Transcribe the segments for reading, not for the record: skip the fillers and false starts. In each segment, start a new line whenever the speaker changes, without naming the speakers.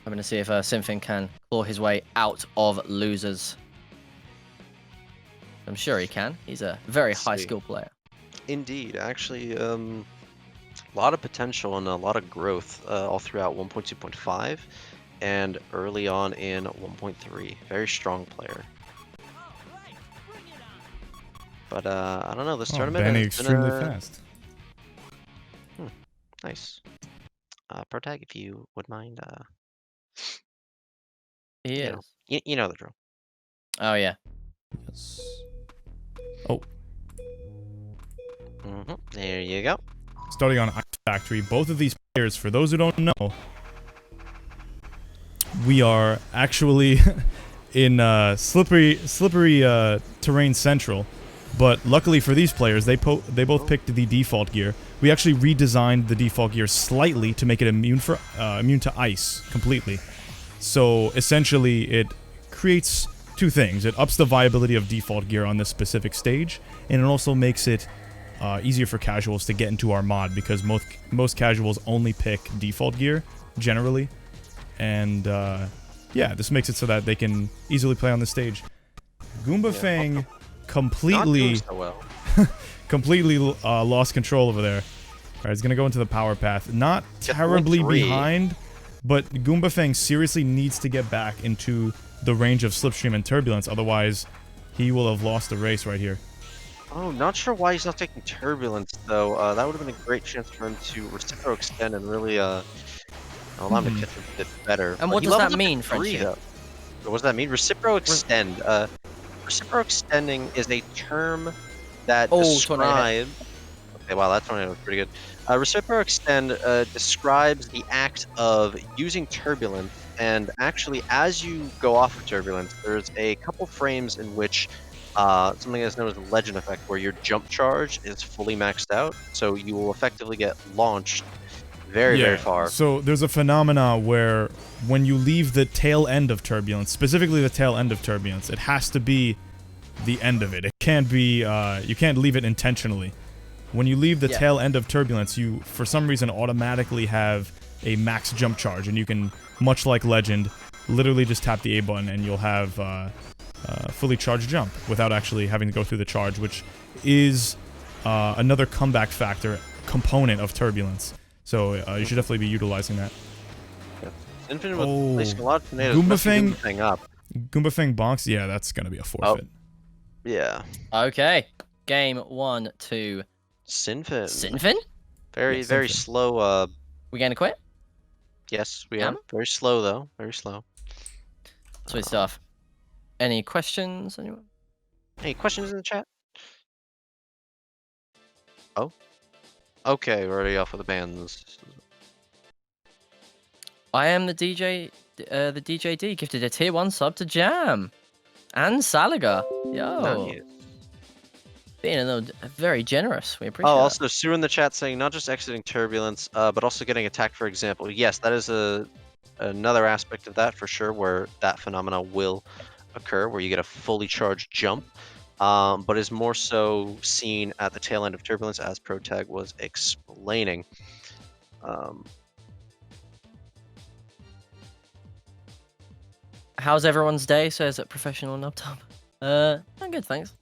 I'm going to see if simfn can claw his way out of losers. I'm sure he can. He's a very high skill player.
Indeed, actually, a lot of potential and a lot of growth all throughout 1.2.5 and early on in 1.3. Very strong player. But I don't know, this tournament
Banning
has been
extremely fast.
Nice. Protag, if you would mind.
He is.
You know the drill.
Oh, yeah.
Yes. Oh.
There you go.
Starting on Ice Factory, both of these players, for those who don't know, we are actually in slippery terrain central. But luckily for these players, they both picked the default gear. We actually redesigned the default gear slightly to make it immune to ice completely. So essentially, it creates two things. It ups the viability of default gear on this specific stage, and it also makes it easier for casuals to get into our mod, because most casuals only pick default gear generally, and yeah, this makes it so that they can easily play on the stage. Goombafang completely completely lost control over there. Alright, he's gonna go into the power path. Not terribly behind, but Goombafang seriously needs to get back into the range of Slipstream and Turbulence, otherwise he will have lost the race right here.
Oh, not sure why he's not taking Turbulence, though. That would have been a great chance for him to reciprocal extend and really allow him to catch him a bit better.
And what does that mean, Frenchy?
What does that mean? Reciprocal extend. Reciprocal extending is a term that describes... Okay, wow, that tornado was pretty good. Reciprocal extend describes the act of using Turbulence, and actually, as you go off of Turbulence, there's a couple frames in which something that's known as a legend effect, where your jump charge is fully maxed out, so you will effectively get launched very far.
So there's a phenomena where when you leave the tail end of Turbulence, specifically the tail end of Turbulence, it has to be the end of it. It can't be, you can't leave it intentionally. When you leave the tail end of Turbulence, you, for some reason, automatically have a max jump charge, and you can, much like Legend, literally just tap the A button and you'll have fully charged jump without actually having to go through the charge, which is another comeback factor component of Turbulence. So you should definitely be utilizing that.
Infinite was placing a lot of tornadoes. Goombafang up.
Goombafang bonks. Yeah, that's gonna be a forfeit.
Yeah.
Okay. Game 1, 2.
Sinfin.
Sinfin?
Very slow.
We gonna quit?
Yes, we are. Very slow though. Very slow.
Sweet stuff. Any questions, anyone?
Any questions in the chat? Oh. Okay, we're already off with the bands.
I am the DJ. The DJD gifted a tier 1 sub to Jam and Saliga. Yo.
Nice.
Being very generous. We appreciate it.
Oh, also Sue in the chat saying not just exiting Turbulence, but also getting attacked, for example. Yes, that is another aspect of that for sure, where that phenomena will occur, where you get a fully charged jump, but is more so seen at the tail end of Turbulence, as Protag was explaining.
How's everyone's day? Says at Professional Nubtub. I'm good, thanks.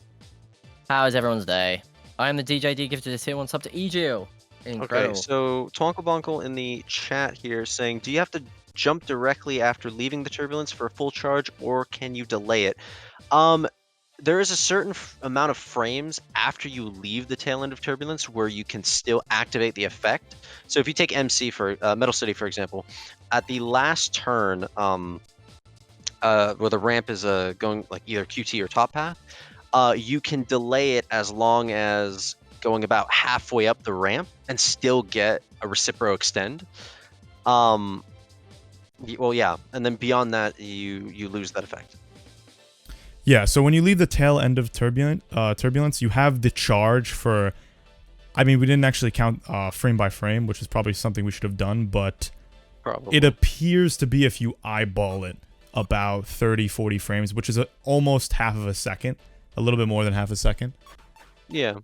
How is everyone's day? I am the DJD gifted a tier 1 sub to Egil. Incredible.
Okay, so Twonklebunkle in the chat here saying, do you have to jump directly after leaving the Turbulence for a full charge, or can you delay it? There is a certain amount of frames after you leave the tail end of Turbulence where you can still activate the effect. So if you take MC for Metal City, for example, at the last turn, where the ramp is going like either QT or top path, you can delay it as long as going about halfway up the ramp and still get a reciprocal extend. Well, yeah, and then beyond that, you lose that effect.
Yeah, so when you leave the tail end of Turbulence, you have the charge for... I mean, we didn't actually count frame by frame, which is probably something we should have done, but it appears to be, if you eyeball it, about 30-40 frames, which is almost half of a second. A little bit more than half a second.
Yeah.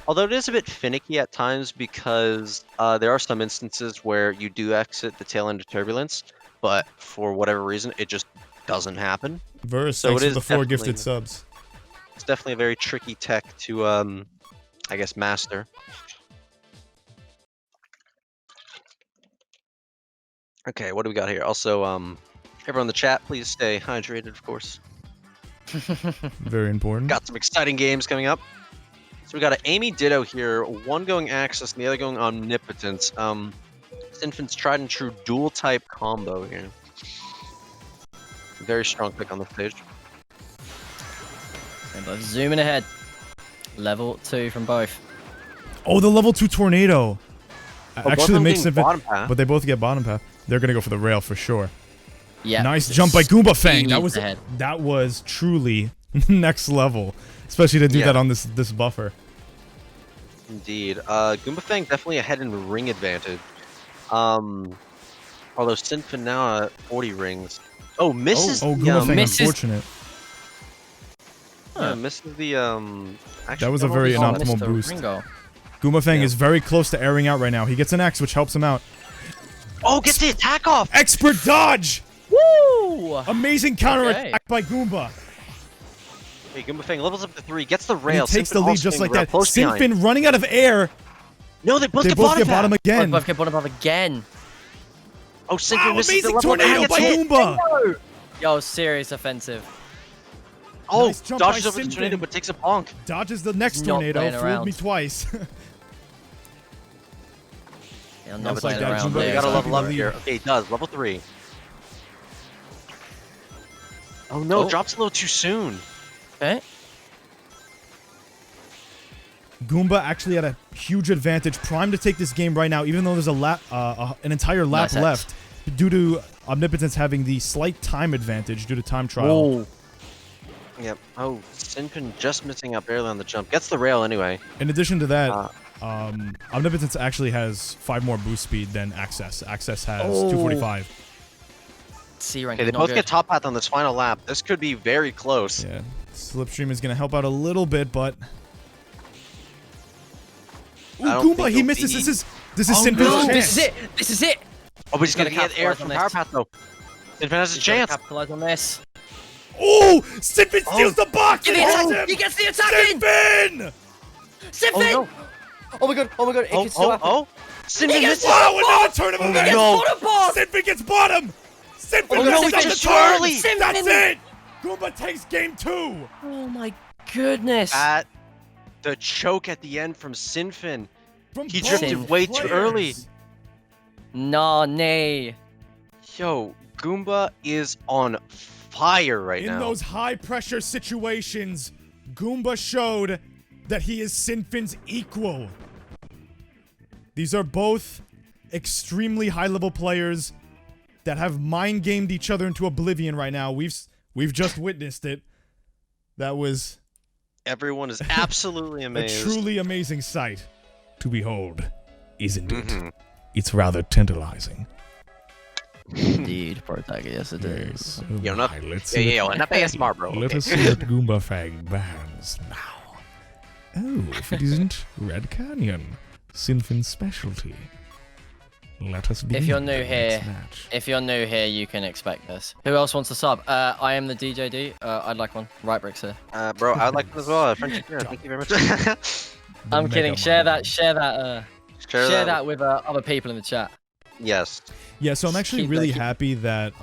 Although it is a bit finicky at times, because there are some instances where you do exit the tail end of Turbulence, but for whatever reason, it just doesn't happen.
Verse,
So
thanks
it
for the
is
4
definitely-
gifted subs.
It's definitely a very tricky tech to, I guess, master. Okay, what do we got here? Also, everyone in the chat, please stay hydrated, of course.
Very important.
Got some exciting games coming up. So we got an Amy Ditto here, one going Axis and the other going Omnipotence. Sinfin's tried and true dual type combo here. Very strong pick on the stage.
And both zooming ahead. Level 2 from both.
Oh, the level 2 tornado.
both
Actually
of them
makes
getting
Sinfin,
bottom path.
but they both get bottom path. They're gonna go for the rail for sure.
Yeah.
Nice jump by Goombafang.
Speeds ahead.
That was truly next level, especially to do that on this buffer.
Indeed. Goombafang definitely ahead in ring advantage. Although Sinfin now at 40 rings. Oh, misses.
Oh,
the,
Goombafang,
misses-
unfortunate.
yeah, misses the actually,
That was a
no,
very
no,
inoptimal
Missed the
boost.
Ringo.
Goombafang
Yeah.
is very close to airing out right now. He gets an X, which helps him out.
Oh, gets the attack off.
Expert dodge!
Woo!
Amazing counter
Okay.
attack by Goomba.
Hey, Goombafang levels up to 3, gets the
And
rail.
he takes
Sinfin
the lead
also
just
getting
like
real
that.
close behind.
Sinfin running out of air.
No, they both
They
get
both
bottom
get bottom
path.
again.
Both get bottom up again.
Oh, Sinfin
Wow,
misses
amazing
the level
tornado
and
by
gets hit.
Goomba.
Yo, serious offensive.
Oh,
Nice jump
dodges
by
over the
Sinfin.
tornado but takes a bonk.
Dodges the next
Not
tornado.
playing
Fooled
around.
me twice.
Yeah, I'm
Looks
not
like
playing
that
around
Goomba
You
there.
gotta
is
level up
happy to
here.
lead.
Okay, he does. Level 3. Oh no,
Oh.
drops a little too soon.
Okay.
Goomba actually had a huge advantage, primed to take this game right now, even though there's a lap, an entire lap
Nice X.
left, due to Omnipotence having the slight time advantage due to time trial.
Whoa.
Yep. Oh, Sinfin just missing out barely on the jump. Gets the rail anyway.
In addition to that,
Uh,
Omnipotence actually has 5 more boost speed than Access. Access has
Oh.
245.
C rank
Okay, they
is not
both
good.
get top path on this final lap. This could be very close.
Yeah, Slipstream is gonna help out a little bit, but. Ooh,
I don't
Goomba,
think
he
he'll
misses.
be-
This is
Oh,
Sinfin's
no,
chance.
this is it. This is it.
Oh, but he's gonna
gotta
get air
capitalize
from
on
power
this.
path though. Sinfin has a
He's gotta
chance.
capitalize on this.
Oh, Sinfin steals the box
Get
and
the
hits
attack.
him.
He gets the attack in.
Sinfin!
Sinfin.
Oh, no.
Oh my god. Oh my god. It
Oh,
can still happen.
oh, Sinfin
He gets
misses.
Wow, another tournament
Oh,
miss!
no.
Bottom bar.
Sinfin gets bottom! Sinfin
Oh,
misses
no, he
on the
just
too
turn!
early.
Sinfin.
That's it! Goomba takes game 2!
Oh my goodness.
The choke at the end from Sinfin.
From
He
both
drifted way too
players.
early.
Nah, nay.
Yo, Goomba is on fire right
In
now.
those high-pressure situations, Goomba showed that he is Sinfin's equal. These are both extremely high-level players that have mind-gamed each other into oblivion right now. We've just witnessed it. That was
Everyone is absolutely
a
amazed.
truly amazing sight to behold, isn't it?
Mhm.
It's rather tantalizing.
Indeed, Protag. Yes, it is.
Yo, not,
Right, let's
yeah,
see
yeah, not ASMR, bro.
Let
Okay.
us see what Goombafang bans now. Oh, if it isn't Red Canyon, Sinfin's specialty. Let us begin.
If you're new
the
here,
next match.
If you're new here, you can expect this. Who else wants to sub? I am the DJD. I'd like one. Right, Bricks here.
Bro, I would like that as well. Frenchy, yeah, thank you very much.
The
I'm
Mega
kidding. Share
Marvel.
that. Share that with other people in the chat.
Yes.
Yeah, so I'm actually
Keep
really
that-
happy that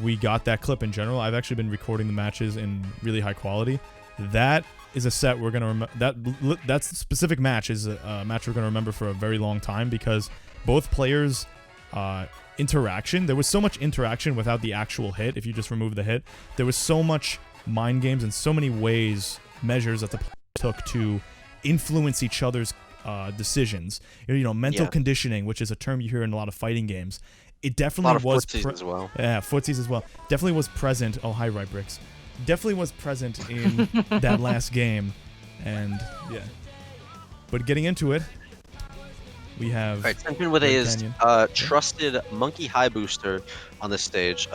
we got that clip in general. I've actually been recording the matches in really high quality. That is a set we're gonna remember. That specific match is a match we're gonna remember for a very long time because both players' interaction. There was so much interaction without the actual hit. If you just remove the hit, there was so much mind games and so many measures that the players took to influence each other's decisions. You know, mental
Yeah.
conditioning, which is a term you hear in a lot of fighting games. It
A
definitely
lot of
was
footsies as well.
yeah, footsies as well. Definitely was present. Oh, hi, Right Bricks. Definitely was present in that last game, and yeah. But getting into it, we have.
Alright, Sinfin with
Red
his
Canyon.
trusted Monkey High Booster on this stage.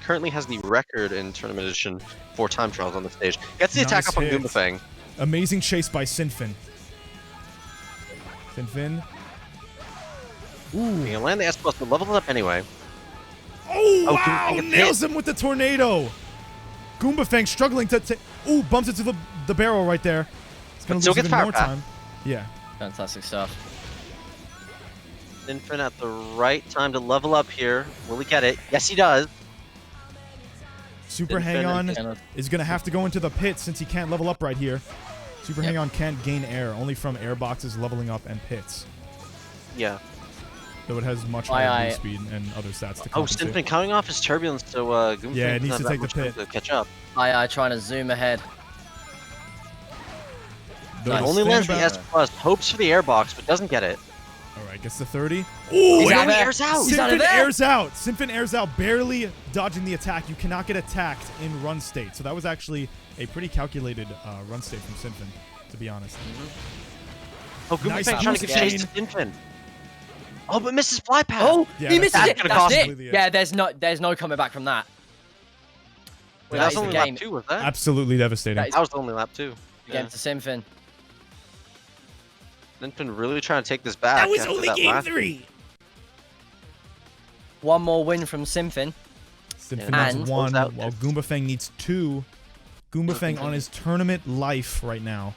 Currently has the record in Tournament Edition for time trials on the stage. Gets the attack
Nice
up on
hit.
Goombafang.
Amazing chase by Sinfin. Sinfin.
You can land the S+, but levels it up anyway.
Oh,
Oh,
wow!
Goombafang gets
Nails
hit.
him with the tornado. Goombafang struggling to ooh, bumps into the barrel right there. It's gonna
But still
lose
gets
even
power
more
path.
time. Yeah.
Fantastic stuff.
Sinfin at the right time to level up here. Will he get it? Yes, he does.
Super
Sinfin
Hang On
and-
is gonna have to go into the pit since he can't level up right here. Super
Yep.
Hang On can't gain air, only from air boxes, leveling up, and pits.
Yeah.
Though it has much
Aye,
higher
aye.
move speed and other stats to
Oh,
compensate.
Sinfin coming off his turbulence, so Goombafang
Yeah, it
doesn't
needs
have
to
that
take the
much time
pit.
to catch up.
I trying to zoom ahead.
Though
Nice.
the
Only lands the
standby-
S plus, hopes for the airbox, but doesn't get it.
Alright, gets the 30. Ooh,
He's
and
out of there.
airs out.
He's out of
Sinfin
there.
airs out. Sinfin airs out, barely dodging the attack. You cannot get attacked in run state. So that was actually a pretty calculated run state from Sinfin, to be honest.
Oh,
Nice
Goombafang trying to give
boost
chase to Sinfin. Oh, but misses fly path.
Oh,
Yeah,
he
that's-
misses
that's
it.
gonna
That's
cost
it.
him.
Yeah, there's no coming back from that.
Wait,
that
that was
is the
only
game.
lap 2, was that?
Absolutely devastating.
That is-
That was only lap 2.
Game to Simfin.
Sinfin really trying to take this back. after that last-
3.
One more win from Simfin.
Sinfin
And-
needs 1,
Close out.
while Goombafang needs 2. Goombafang on his tournament life right now.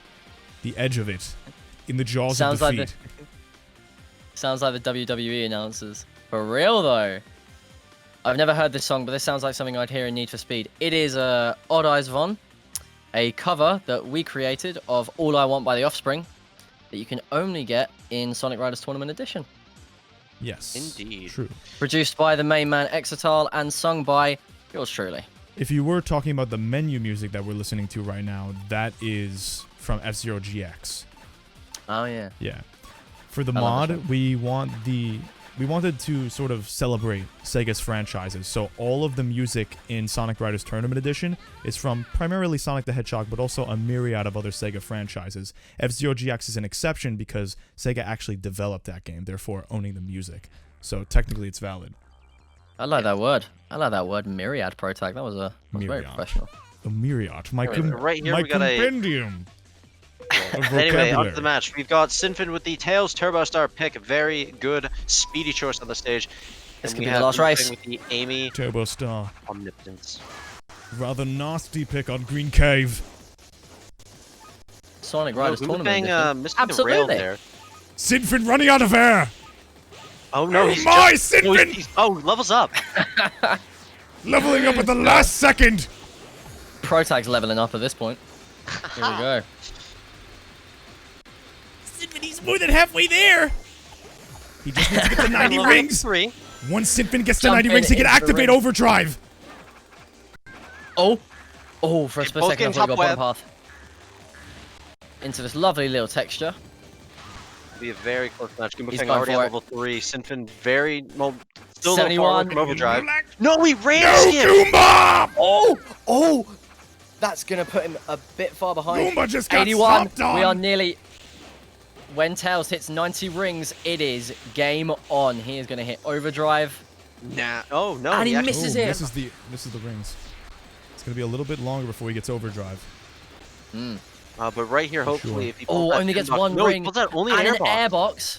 The edge of it. In the jaws
Sounds
of
like
defeat.
Sounds like the WWE announcers. For real though. I've never heard this song, but this sounds like something I'd hear in Need for Speed. It is Odd Eyes Von, a cover that we created of All I Want by The Offspring that you can only get in Sonic Riders Tournament Edition.
Yes.
Indeed.
True.
Produced by the main man Exotal and sung by yours truly.
If you were talking about the menu music that we're listening to right now, that is from F-Zero GX.
Oh yeah.
Yeah. For the
I love
mod, we wanted to sort of celebrate Sega's franchises. So all of the music in Sonic Riders Tournament Edition is from primarily Sonic the Hedgehog, but also a myriad of other Sega franchises. F-Zero GX is an exception because Sega actually developed that game, therefore owning the music. So technically it's valid.
I like that word. I like that word, myriad Protag. That was very
Myriad.
professional.
A myriad. My,
Anyway, right here
my
we got a-
compendium. of
Anyway, on to
vocabulary.
the match. We've got Sinfin with the Tails Turbo Star pick. A very good, speedy choice on the stage.
This
And
could
we
be the
have
last
Goombafang
race.
with the Amy
Turbo Star.
Omnipotence.
Rather nasty pick on Green Cave.
Sonic
Oh,
Riders Tournament Edition.
Goombafang missing the rail
Absolutely.
there.
Sinfin running out of air.
Oh no,
Oh
he's
my,
just,
Sinfin!
levels up.
Leveling up at the last second.
Protag's leveling up at this point. Here we go.
Sinfin, he's more than halfway there. He just needs to get to 90
Level
rings.
3.
Once Sinfin gets to
Jump
90
in
rings, he can
into the
activate
ring.
overdrive.
Oh, for a
They
split
both
second I
get
thought he
top
got bottom
web.
path. Into this lovely little texture.
Be a very close match.
He's
Goombafang
gone
already
for
at
it.
level 3. Sinfin very still
71.
from overdrive. No, he ran
No,
skip.
Goomba!
Oh! That's going to put him a bit far behind.
Goomba just got
81.
stomped on.
We are nearly... When Tails hits 90 rings, it is game on. He is going to hit overdrive.
Nah. Oh no,
And he
actually-
misses
Ooh,
it.
Misses the rings. It's gonna be a little bit longer before he gets overdrive.
But right here, hopefully,
sure.
if he pulls
Oh,
that
only gets
airbox-
one
no,
ring.
he pulls out only an
And an
airbox.
airbox.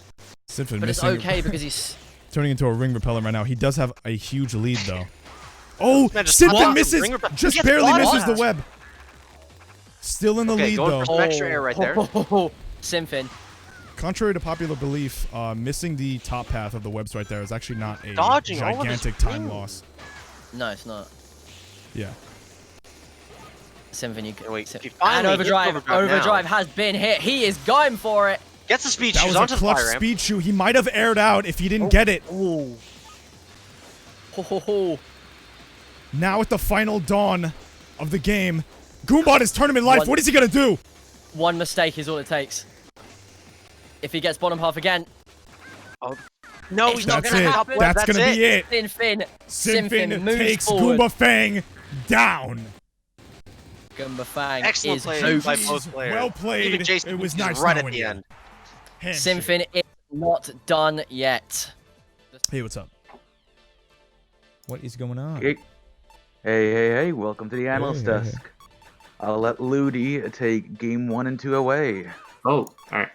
Sinfin
But it's
missing,
okay because he's...
turning into a ring repellent right now. He does have a huge lead though. Oh,
Man, just
Sinfin
what?
misses,
Ring repel-
just
he gets
barely
one.
misses the web. Still in the
Okay,
lead
going
though.
for some extra air right there.
Simfin.
Contrary to popular belief, missing the top path of the webs right there is actually not a
Dodging all of his
gigantic time
rings.
loss.
No, it's not.
Yeah.
Simfin, you can...
Wait, if he
And
finally hits
overdrive. Overdrive
now,
has been hit. He is going for it.
gets the speed
That
shoes
was a
onto the
clutch
fire ramp.
speed shoe. He might have aired out if he didn't get it.
Ooh. Ho, ho, ho.
Now at the final dawn of the game, Goombot is tournament life.
One-
What is he gonna do?
One mistake is all it takes. If he gets bottom half again,
No,
It's
he's
not
not
That's
gonna
it.
top web.
That's gonna be it.
Sinfin
Sinfin
moves
takes
forward.
Goombafang down.
Goombafang
Excellent
is
play
hoofed.
by both players.
Well played.
Even Jason
It was
is
nice
right at
knowing
the
you.
end.
Handshake.
Simfin is not done yet.
Hey, what's up? What is going on?
Hey, welcome to the analyst
Hey.
desk. I'll let Ludi take game 1 and 2 away.
Oh, alright.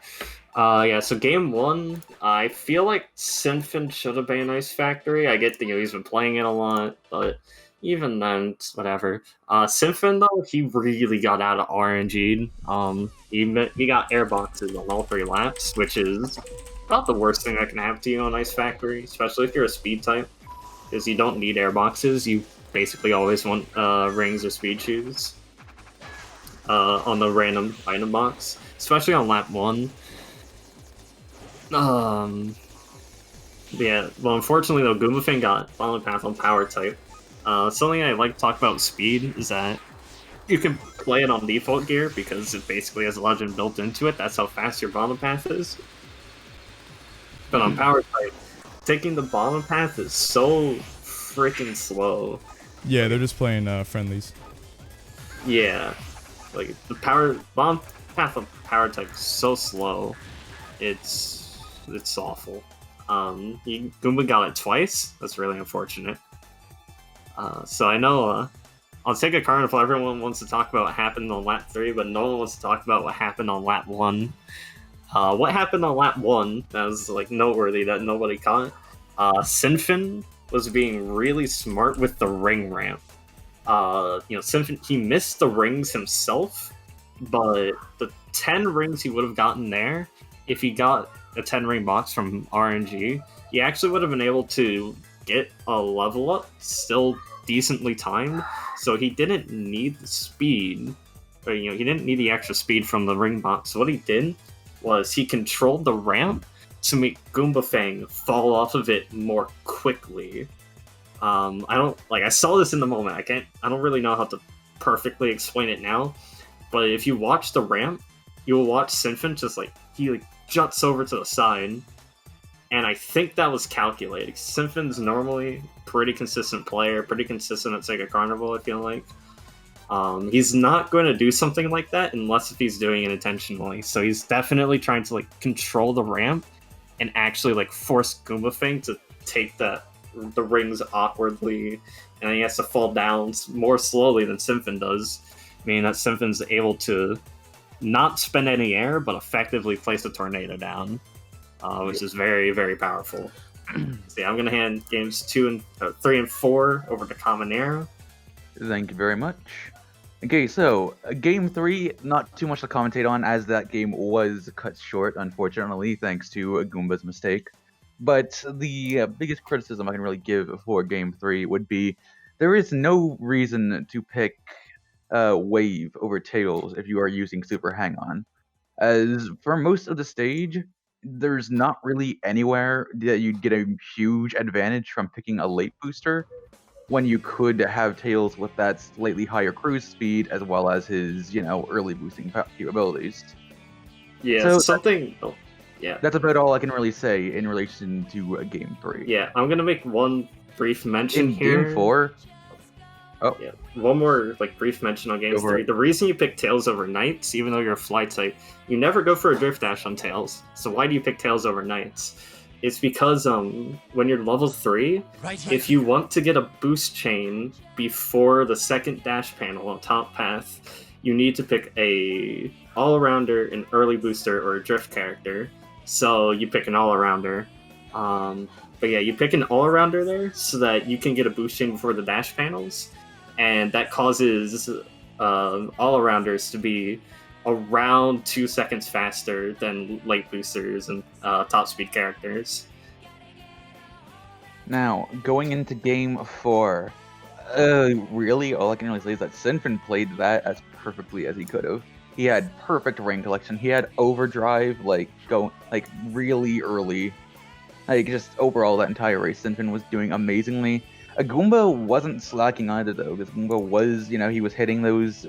Yeah, so game one, I feel like Sinfin should have been Ice Factory. I get he's been playing it a lot, but even then, it's whatever. Sinfin, though, he really got out of RNG. He got airboxes on all 3 laps, which is about the worst thing that can happen to you on Ice Factory, especially if you're a speed type, because you don't need airboxes. You basically always want rings or speed shoes on the random item box, especially on lap 1. Yeah, well, unfortunately, though, Goombafang got Fallen Path on Power type. Something I like to talk about with speed is that you can play it on default gear because it basically has a legend built into it. That's how fast your Fallen Path is. But on Power type, taking the Fallen Path is so freaking slow.
Yeah, they're just playing friendlies.
Yeah, like the Fallen Path on Power type is so slow. It's awful. Goomba got it twice. That's really unfortunate. So I know on Sega Carnival, everyone wants to talk about what happened on lap 3, but no one wants to talk about what happened on lap 1. What happened on lap 1 that was like noteworthy that nobody caught? Sinfin was being really smart with the ring ramp. Sinfin, he missed the rings himself, but the 10 rings he would have gotten there, if he got a 10 ring box from RNG, he actually would have been able to get a level up still decently timed. So he didn't need the speed, or he didn't need the extra speed from the ring box. So what he did was he controlled the ramp to make Goombafang fall off of it more quickly. I saw this in the moment. I don't really know how to perfectly explain it now, but if you watch the ramp, you will watch Sinfin just he juts over to the side, and I think that was calculated. Sinfin's normally a pretty consistent player, pretty consistent at Sega Carnival, I feel like. He's not going to do something like that unless if he's doing it intentionally. So he's definitely trying to control the ramp and actually force Goombafang to take the rings awkwardly, and he has to fall down more slowly than Sinfin does, meaning that Sinfin's able to not spend any air, but effectively place a tornado down, which is very, very powerful. So yeah, I'm going to hand games 3 and 4 over to Common.
Thank you very much. Okay, so game 3, not too much to commentate on, as that game was cut short, unfortunately, thanks to Goomba's mistake. But the biggest criticism I can really give for game 3 would be there is no reason to pick Wave over Tails if you are using Super Hang-On. As for most of the stage, there's not really anywhere that you'd get a huge advantage from picking a late booster, when you could have Tails with that slightly higher cruise speed as well as his, early boosting capabilities.
Yeah,
So
something... yeah.
That's about all I can really say in relation to Game 3.
Yeah, I'm going to make one brief mention
in
here.
Game 4... Oh.
Yeah, one more brief mention on Game 3. The reason you pick Tails over Knights, even though you're a fly type, you never go for a Drift Dash on Tails. So why do you pick Tails over Knights? It's because when you're level 3, if you want to get a boost chain before the second dash panel on top path, you need to pick a all-arounder, an early booster, or a drift character. So you pick an all-arounder. But yeah, you pick an all-arounder there so that you can get a boost chain before the dash panels. And that causes all-arounders to be around 2 seconds faster than late boosters and top speed characters.
Now, going into Game 4, really, all I can really say is that Sinfin played that as perfectly as he could have. He had perfect ring collection. He had overdrive, really early. Just overall, that entire race, Sinfin was doing amazingly. Goomba wasn't slacking either, though, because Goomba was, he was hitting those,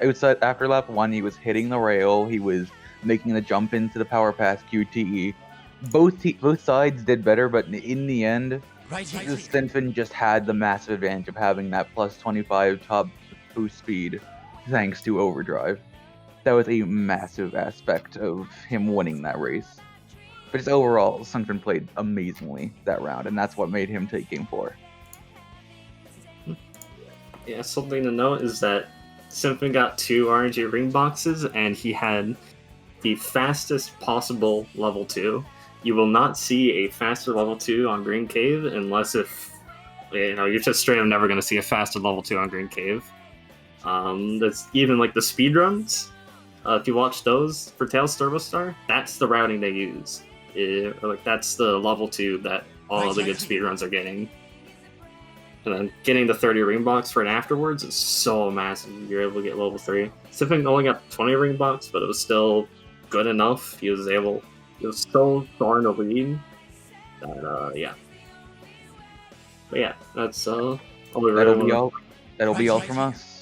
outside after lap 1, he was hitting the rail, he was making the jump into the power pass QTE. Both sides did better, but in the end, Sinfin just had the massive advantage of having that plus 25 top boost speed, thanks to overdrive. That was a massive aspect of him winning that race. But just overall, Sinfin played amazingly that round, and that's what made him take Game 4.
Yeah, something to note is that Sinfin got 2 RNG ring boxes, and he had the fastest possible level 2. You will not see a faster level 2 on Green Cave unless if, you know, you're just straight up never going to see a faster level 2 on Green Cave. That's even like the speedruns. If you watch those for Tails Turbo Star, that's the routing they use. Like that's the level 2 that all the good speedruns are getting. And then getting the 30 ring box for it afterwards is so massive. You're able to get level 3. Sifin only got 20 ring box, but it was still good enough. He was so far in the lead that, yeah. But yeah, that's all we
That'll
really
be
wanna-
all. That'll be all from us.